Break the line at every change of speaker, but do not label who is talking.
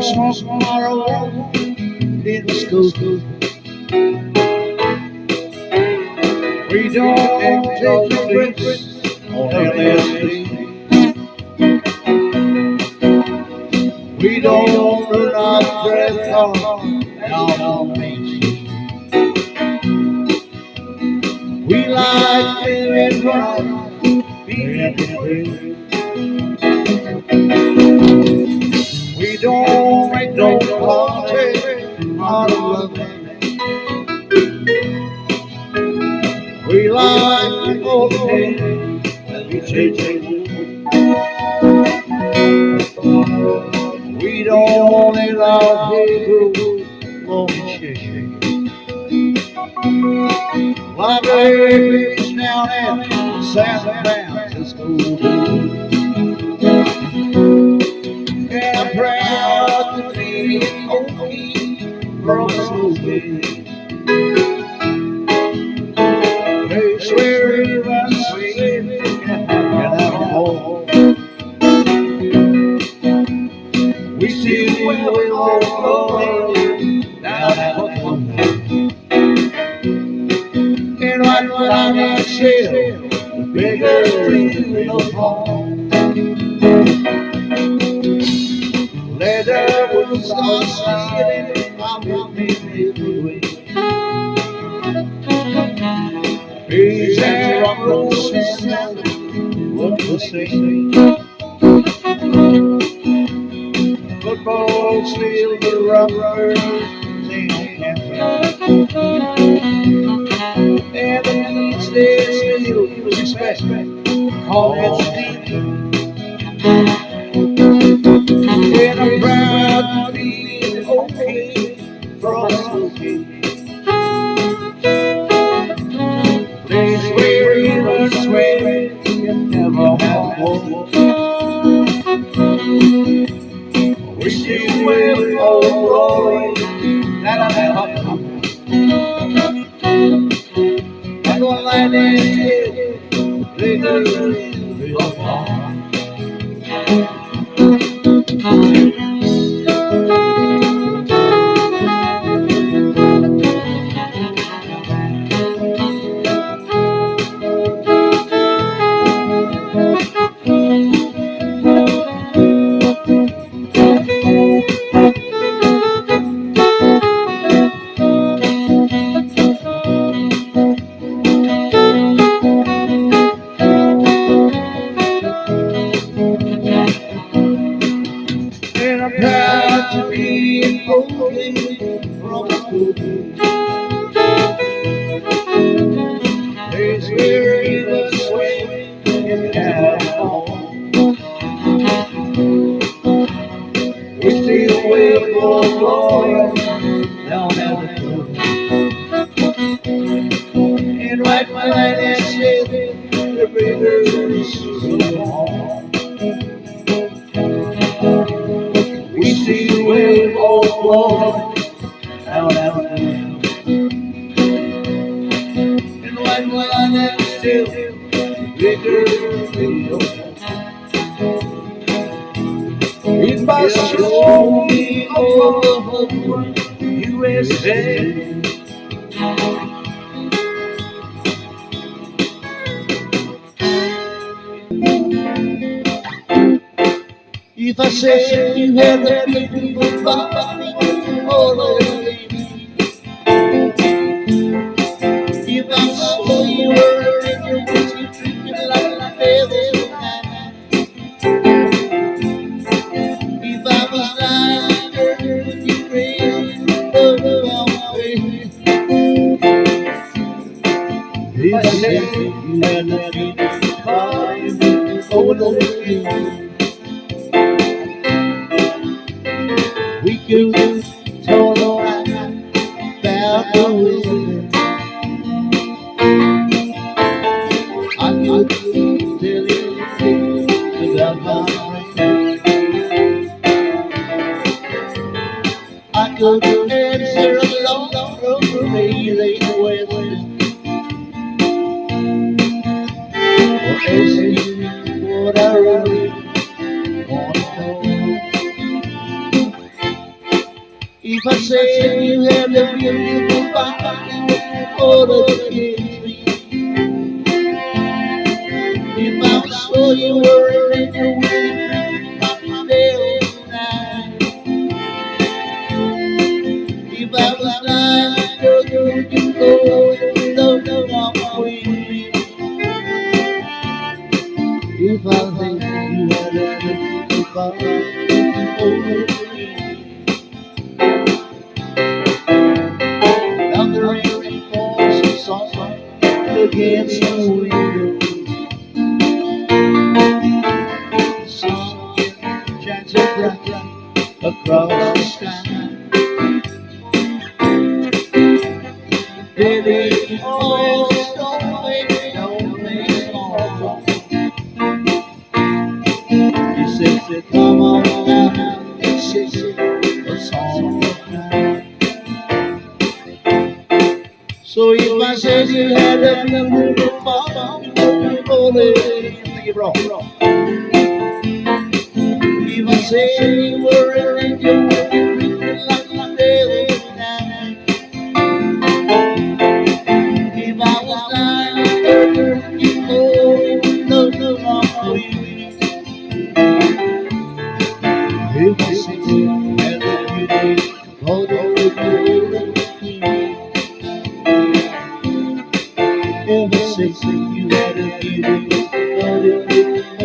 smoke marijuana in Muskogee. We don't take no trips on LSD. We don't run our breath car down on Main Street. We like living right, being free. We don't make no politics out of loving. We like the old days that we change. We don't let our people long shake. My baby's down at San Francisco, and I'm proud to be an Okie from Muskogee. They swear it runs sweet and I'm home. We still will glory down at home. And right when I'm in shell, the bigger will fall. Later we'll start singing, I will be midway. Peace and rock roll, what we'll sing. Football, still the rubber, sing and the still respect, call it deep. And I'm proud to be an Okie from Muskogee. Place where you must swear you never have home. We still will old glory that I never come. And one light is here, they do real far. And I'm proud to be an Okie from Muskogee. Place where the swing in California. We still will go glory down at the door. And right when I said the rivers go home. We still will old glory down at the door. And right when I still rivers go home. It must show me all the whole USA. If I said you had the people body all over me, if I saw you were in your woods, you treated like feathers tonight. If I was lying, girl, would you crazy about me? If I said you had the people body all over me, we could talk about the weather. I could tell you about my rain. I could answer a long, amazing weather. Or ask you what I really want to know. If I said you had a beautiful body all of the kids me. If I saw you were in your wedding day or night. If I was lying, girl, you can go and love my queen. If I think you had a beautiful body all of the down the rain falls a song against the window. The sun shines so bright across the sky. Baby, always don't make small talk. You said, come on now and shake a song of night. So if I said you had a beautiful body, think it wrong. If I said you were an angel, like my day or night. If I was lying, you know, no, queen. If I said you had a beautiful body, if I said you had a beautiful body,